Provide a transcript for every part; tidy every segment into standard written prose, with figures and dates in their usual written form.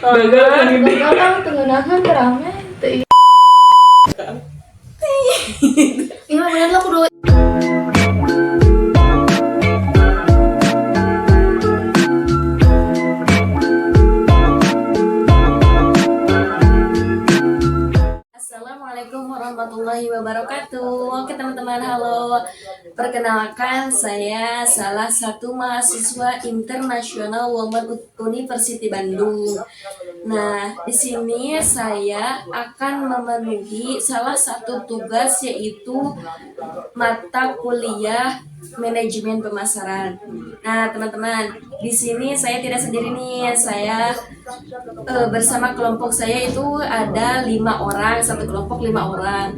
Gagal kan ini. Gagal tengeunahan rame teu ieu. Ieu mah bener lah kudu. Assalamualaikum warahmatullahi wabarakatuh. Oke teman-teman, halo. Perkenalkan, saya salah satu mahasiswa internasional Women University Bandung. Nah, di sini saya akan memenuhi salah satu tugas, yaitu mata kuliah manajemen pemasaran. Nah, teman-teman, di sini saya tidak sendiri nih. Saya bersama kelompok saya itu ada 5 orang, satu kelompok 5 orang.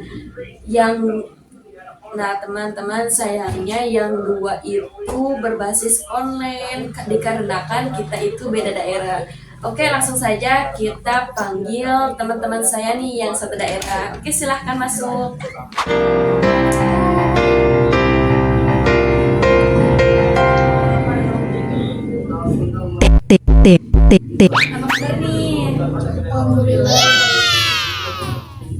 Nah, teman-teman, sayangnya yang 2 itu berbasis online dikarenakan kita itu beda daerah. Oke, langsung saja kita panggil teman-teman saya nih yang satu daerah. Oke, silahkan masuk. Apa kabar nih? Alhamdulillah.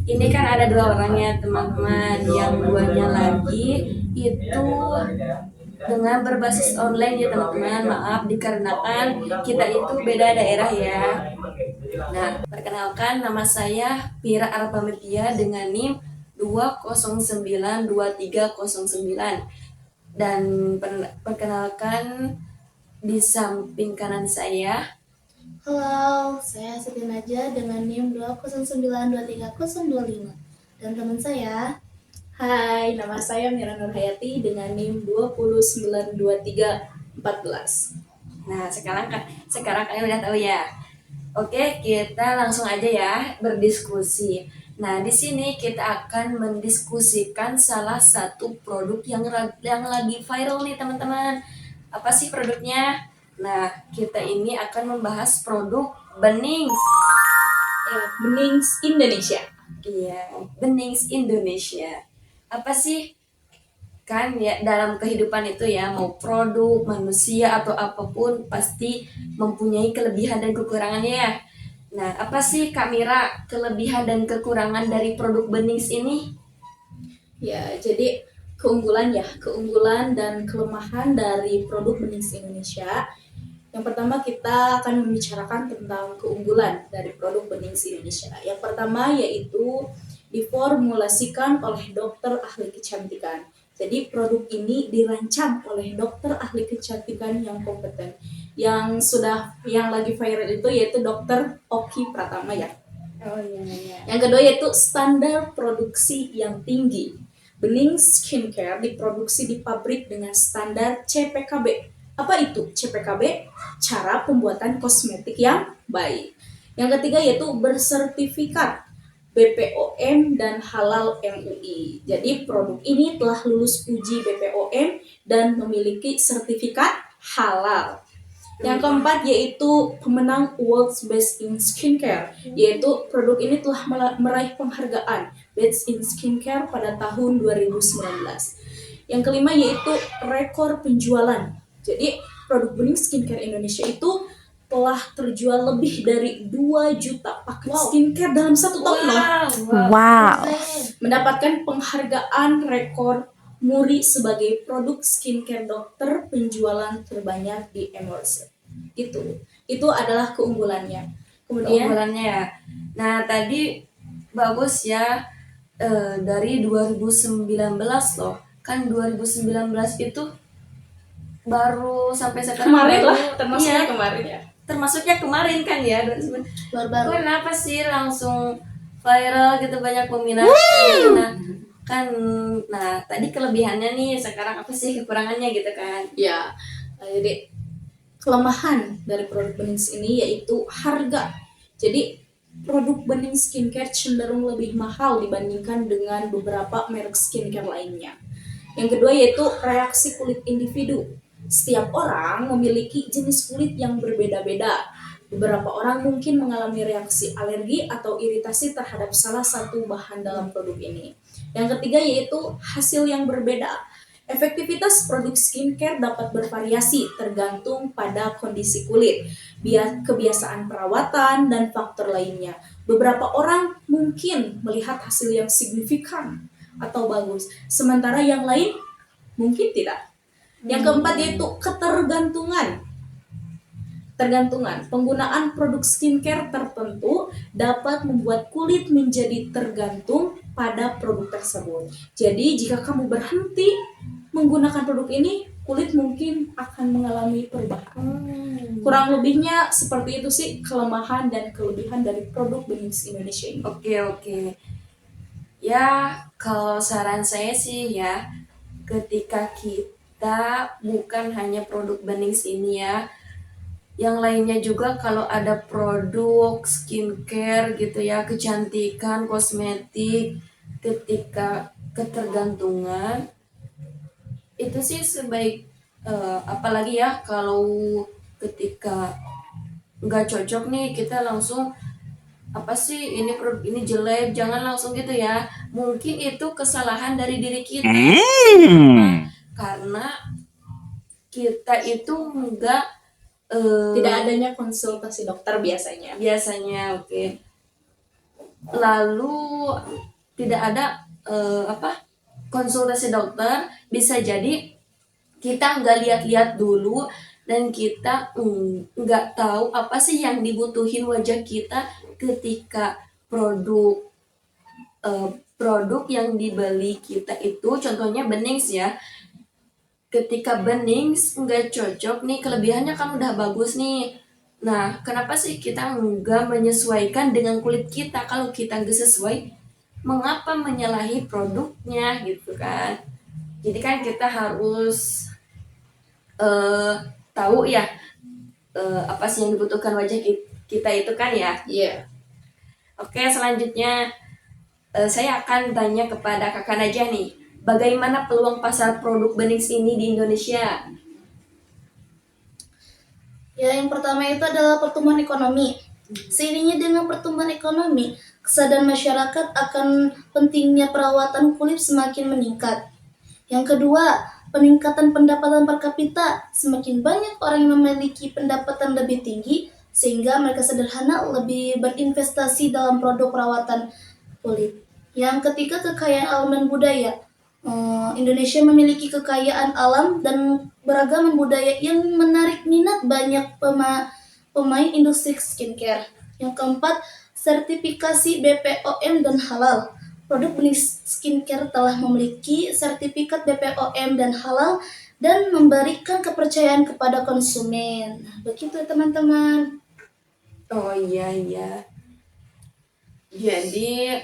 Ini kan ada 2 orang ya teman-teman. Yang 2-nya lagi itu dengan berbasis online ya teman-teman. Maaf dikarenakan kita itu beda daerah ya. Nah, perkenalkan, nama saya Pira Arpametia dengan NIM 2092309. Dan perkenalkan, di samping kanan saya Halo, saya Siti Naja dengan NIM 209230025. Dan teman saya, Hai, nama saya Mira Nurhayati dengan NIM 2092314. Nah, sekarang kalian udah tahu ya. Oke, kita langsung aja ya berdiskusi. Nah, di sini kita akan mendiskusikan salah satu produk yang lagi viral nih, teman-teman. Apa sih produknya? Nah, kita ini akan membahas produk Benings. Benings Indonesia. Iya, Benings Indonesia. Apa sih? Kan ya, dalam kehidupan itu ya, mau produk, manusia, atau apapun pasti mempunyai kelebihan dan kekurangannya ya. Nah, apa sih Kak Mira kelebihan dan kekurangan dari produk Benings ini? Ya, jadi keunggulan dan kelemahan dari produk Benings Indonesia. Yang pertama kita akan membicarakan tentang keunggulan dari produk Benings Indonesia. Yang pertama yaitu diformulasikan oleh dokter ahli kecantikan. Jadi produk ini dirancang oleh dokter ahli kecantikan yang kompeten. Yang lagi viral itu yaitu Dokter Oki Pratama ya. Oh iya. Yang kedua yaitu standar produksi yang tinggi. Benings Skincare diproduksi di pabrik dengan standar CPKB. Apa itu CPKB? Cara pembuatan kosmetik yang baik. Yang ketiga yaitu bersertifikat BPOM dan halal MUI. Jadi produk ini telah lulus uji BPOM dan memiliki sertifikat halal. Yang keempat yaitu pemenang World's Best in Skincare, yaitu produk ini telah meraih penghargaan Best in Skincare pada tahun 2019. Yang kelima yaitu rekor penjualan. Jadi produk Benings Skincare Indonesia itu telah terjual lebih dari 2 juta paket skincare dalam 1 tahun loh. wow. Mendapatkan penghargaan rekor Muri sebagai produk skincare dokter penjualan terbanyak di Emerson. Itu adalah keunggulannya. Kemudian Keunggulannya ya. Nah, tadi bagus ya, dari 2019 loh. Kan 2019 itu baru sampai sekarang kemarin baru, lah, termasuknya iya, kemarin ya. termasuknya kemarin kan ya, 2019. Baru-baru. Kenapa sih langsung viral gitu, banyak peminat? Nah, tadi kelebihannya nih, sekarang apa sih kekurangannya gitu kan? Ya, jadi kelemahan dari produk Benings ini yaitu harga. Jadi produk Benings Skincare cenderung lebih mahal dibandingkan dengan beberapa merek skincare lainnya. Yang kedua yaitu reaksi kulit individu. Setiap orang memiliki jenis kulit yang berbeda-beda. Beberapa orang mungkin mengalami reaksi alergi atau iritasi terhadap salah satu bahan dalam produk ini. Yang ketiga yaitu hasil yang berbeda. Efektivitas produk skincare dapat bervariasi tergantung pada kondisi kulit. kebiasaan perawatan, dan faktor lainnya. Beberapa orang mungkin melihat hasil yang signifikan atau bagus, sementara yang lain mungkin tidak. Yang keempat yaitu ketergantungan. Penggunaan produk skincare tertentu dapat membuat kulit menjadi tergantung pada produk tersebut. Jadi jika kamu berhenti menggunakan produk ini, kulit mungkin akan mengalami perubahan. Kurang lebihnya seperti itu sih kelemahan dan kelebihan dari produk Benings Indonesia ini. Oke. Ya, kalau saran saya sih ya, ketika kita bukan hanya produk Benings ini ya, yang lainnya juga kalau ada produk skincare gitu ya, kecantikan, kosmetik, ketika ketergantungan, itu sih sebaik apalagi ya kalau ketika nggak cocok nih kita langsung apa sih ini produk ini jelek, jangan langsung gitu ya. Mungkin itu kesalahan dari diri kita. Karena kita itu nggak Tidak adanya konsultasi dokter biasanya. Oke. Lalu tidak ada konsultasi dokter, bisa jadi kita nggak lihat-lihat dulu dan kita nggak tahu apa sih yang dibutuhin wajah kita ketika produk yang dibeli kita itu, contohnya Benings ya. Ketika Benings nggak cocok nih, kelebihannya kan udah bagus nih. Nah, kenapa sih kita nggak menyesuaikan dengan kulit kita? Kalau kita nggak sesuai, mengapa menyalahi produknya gitu kan? Jadi kan kita harus tahu ya apa sih yang dibutuhkan wajah kita itu kan ya. Iya. Oke, selanjutnya saya akan tanya kepada Kakak Najah nih. Bagaimana peluang pasar produk Benings ini di Indonesia? Ya, yang pertama itu adalah pertumbuhan ekonomi. Seiringnya dengan pertumbuhan ekonomi, kesadaran masyarakat akan pentingnya perawatan kulit semakin meningkat. Yang kedua, peningkatan pendapatan per kapita. Semakin banyak orang yang memiliki pendapatan lebih tinggi, sehingga mereka sederhana lebih berinvestasi dalam produk perawatan kulit. Yang ketiga, kekayaan alam dan budaya. Indonesia memiliki kekayaan alam dan beragaman budaya yang menarik minat banyak pemain industri skincare. Yang keempat, sertifikasi BPOM dan halal. Produk Benings Skincare telah memiliki sertifikat BPOM dan halal dan memberikan kepercayaan kepada konsumen. Nah, begitu teman-teman. Oh iya. Jadi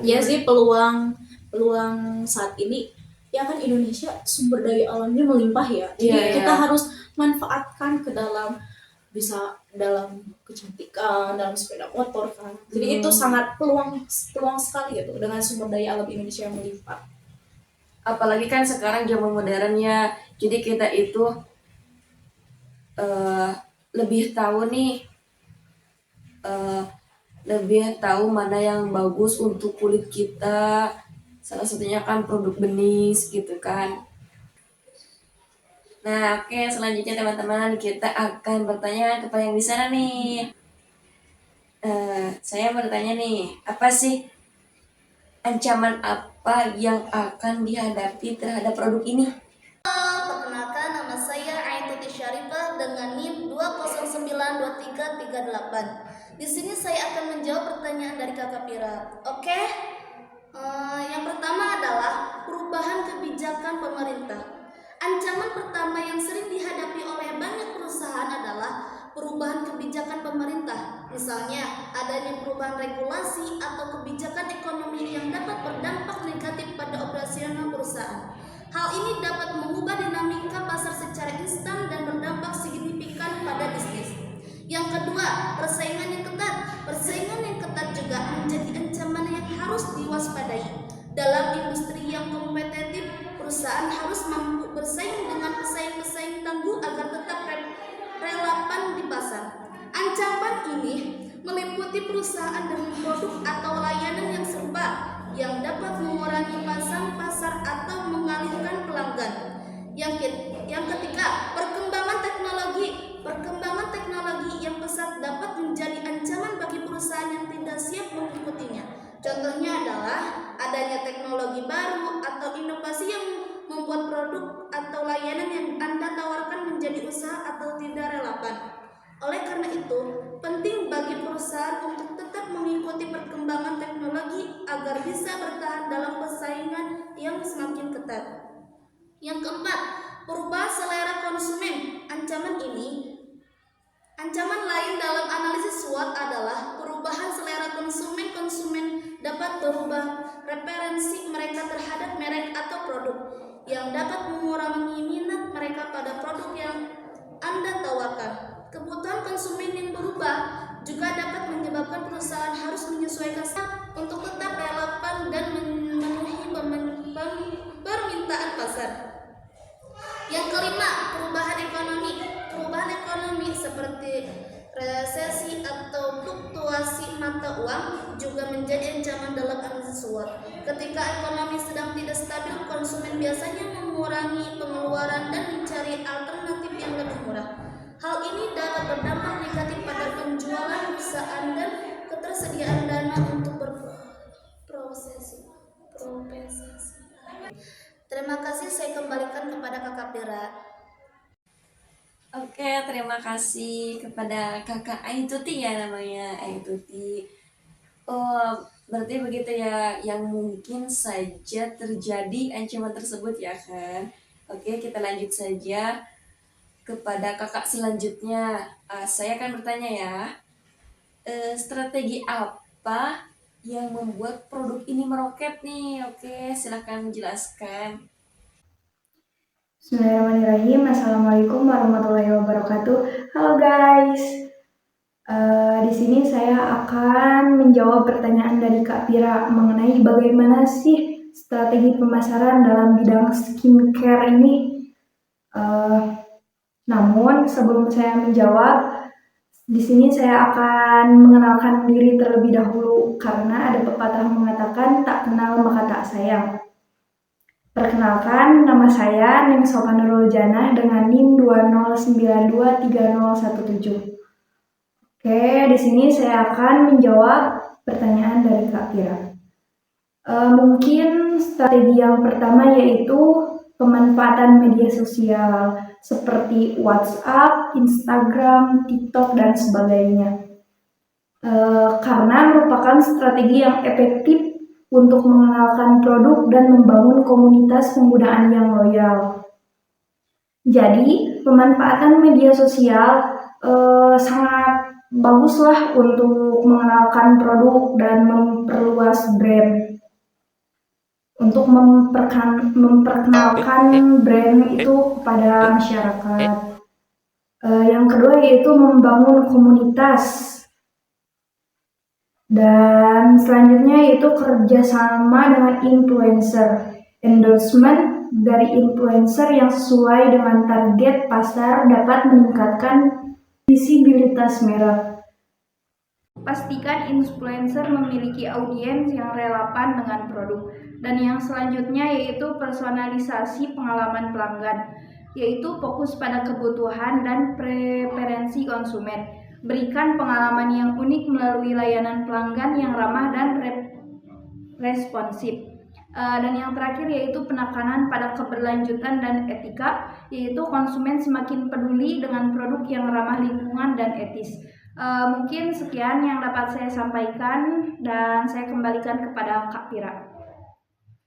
Ya sih peluang saat ini ya kan Indonesia sumber daya alamnya melimpah ya. Jadi Iya. kita harus manfaatkan ke dalam kecantikan, dalam sepeda motor kan. Jadi itu sangat peluang sekali gitu dengan sumber daya alam Indonesia yang melimpah. apalagi kan sekarang zaman modernnya, jadi kita itu lebih tahu nih, lebih tahu mana yang bagus untuk kulit kita. Salah satunya kan produk Benings gitu kan. Nah, oke, selanjutnya teman-teman kita akan bertanya kepada yang di sana nih. Saya bertanya nih, apa sih ancaman apa yang akan dihadapi terhadap produk ini? Perkenalkan, nama saya Aituti Syarifah dengan NIM 2092338. Di sini saya akan menjawab pertanyaan dari Kakak Pira. Oke? Yang pertama adalah perubahan kebijakan pemerintah. Ancaman pertama yang sering dihadapi oleh banyak perusahaan adalah perubahan kebijakan pemerintah. Misalnya, adanya perubahan regulasi atau kebijakan ekonomi yang dapat berdampak negatif pada operasional perusahaan. Hal ini dapat mengubah dinamika pasar secara instan dan berdampak signifikan pada bisnis. Yang kedua, persaingan yang ketat. Persaingan yang ketat juga menjadi ancaman yang harus diwaspadai. Dalam industri yang kompetitif, perusahaan harus mampu bersaing dengan pesaing-pesaing tangguh agar tetap relevan di pasar. Ancaman ini meliputi perusahaan dengan produk atau layanan yang serupa yang dapat mengurangi pasar atau mengalihkan pelanggan. Yang ketiga, perkembangan teknologi. Perkembangan teknologi yang pesat dapat menjadi ancaman bagi perusahaan yang tidak siap mengikutinya. Contohnya adalah adanya teknologi baru atau inovasi yang membuat produk atau layanan yang Anda tawarkan menjadi usaha atau tidak relevan. Oleh karena itu, penting bagi perusahaan untuk tetap mengikuti perkembangan teknologi agar bisa bertahan dalam persaingan yang semakin ketat. Yang keempat, perubahan selera konsumen. Ancaman lain dalam analisis SWOT adalah perubahan selera konsumen. Konsumen dapat berubah preferensi mereka terhadap merek atau produk, yang dapat mengurangi minat mereka pada produk yang Anda tawarkan. Kebutuhan konsumen yang berubah juga dapat menyebabkan perusahaan harus menyesuaikan untuk tetap relevan dan memenuhi permintaan pasar. Yang kelima, perubahan ekonomi. Perubahan ekonomi seperti resesi atau fluktuasi mata uang juga menjadi ancaman dalam analisis SWOT. Ketika ekonomi sedang tidak stabil, konsumen biasanya mengurangi pengeluaran dan mencari alternatif yang lebih murah. Hal ini dapat berdampak negatif pada penjualan perusahaan dan ketersediaan dana untuk berproses. Terima kasih, saya kembalikan kepada Kakak Pira. Oke, terima kasih kepada Kakak Aituti ya namanya, Aituti. Oh, berarti begitu ya, yang mungkin saja terjadi ancaman tersebut ya kan. Oke, kita lanjut saja kepada kakak selanjutnya. Saya akan bertanya ya, strategi apa yang membuat produk ini meroket nih? Oke, silahkan menjelaskan. Bismillahirrahmanirrahim. Assalamualaikum warahmatullahi wabarakatuh. Halo guys. Di sini saya akan menjawab pertanyaan dari Kak Pira mengenai bagaimana sih strategi pemasaran dalam bidang skincare ini. Namun sebelum saya menjawab, di sini saya akan mengenalkan diri terlebih dahulu karena ada pepatah mengatakan tak kenal maka tak sayang. Perkenalkan, nama saya Ning Sopanurul Janah dengan NIM 209230117. Oke, di sini saya akan menjawab pertanyaan dari Kak Pira. Mungkin strategi yang pertama yaitu pemanfaatan media sosial seperti WhatsApp, Instagram, TikTok, dan sebagainya. Karena merupakan strategi yang efektif untuk mengenalkan produk dan membangun komunitas penggunaan yang loyal. Jadi, pemanfaatan media sosial sangat baguslah untuk mengenalkan produk dan memperluas brand. Untuk memperkenalkan brand itu kepada masyarakat. Yang kedua yaitu membangun komunitas. Dan selanjutnya yaitu kerjasama dengan influencer. Endorsement dari influencer yang sesuai dengan target pasar dapat meningkatkan visibilitas merek. Pastikan influencer memiliki audiens yang relevan dengan produk. Dan yang selanjutnya yaitu personalisasi pengalaman pelanggan, yaitu fokus pada kebutuhan dan preferensi konsumen. Berikan pengalaman yang unik melalui layanan pelanggan yang ramah dan responsif. Dan yang terakhir yaitu penekanan pada keberlanjutan dan etika, yaitu konsumen semakin peduli dengan produk yang ramah lingkungan dan etis. Mungkin sekian yang dapat saya sampaikan dan saya kembalikan kepada Kak Pira.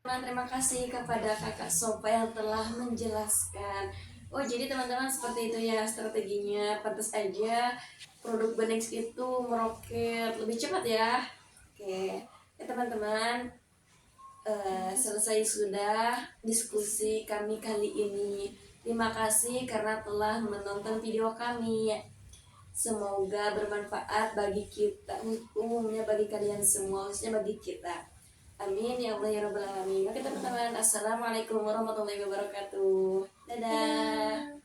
Terima kasih kepada kakak Sopa yang telah menjelaskan. Oh, jadi teman-teman seperti itu ya strateginya. Pantas aja produk Benex itu meroket lebih cepat ya. Oke, ya teman-teman, selesai sudah diskusi kami kali ini. Terima kasih karena telah menonton video kami. Semoga bermanfaat bagi kita, umumnya bagi kalian semua, khususnya bagi kita. Amin ya Allah ya Rabbal Alamin. Oke teman-teman, assalamualaikum warahmatullahi wabarakatuh. Dadah.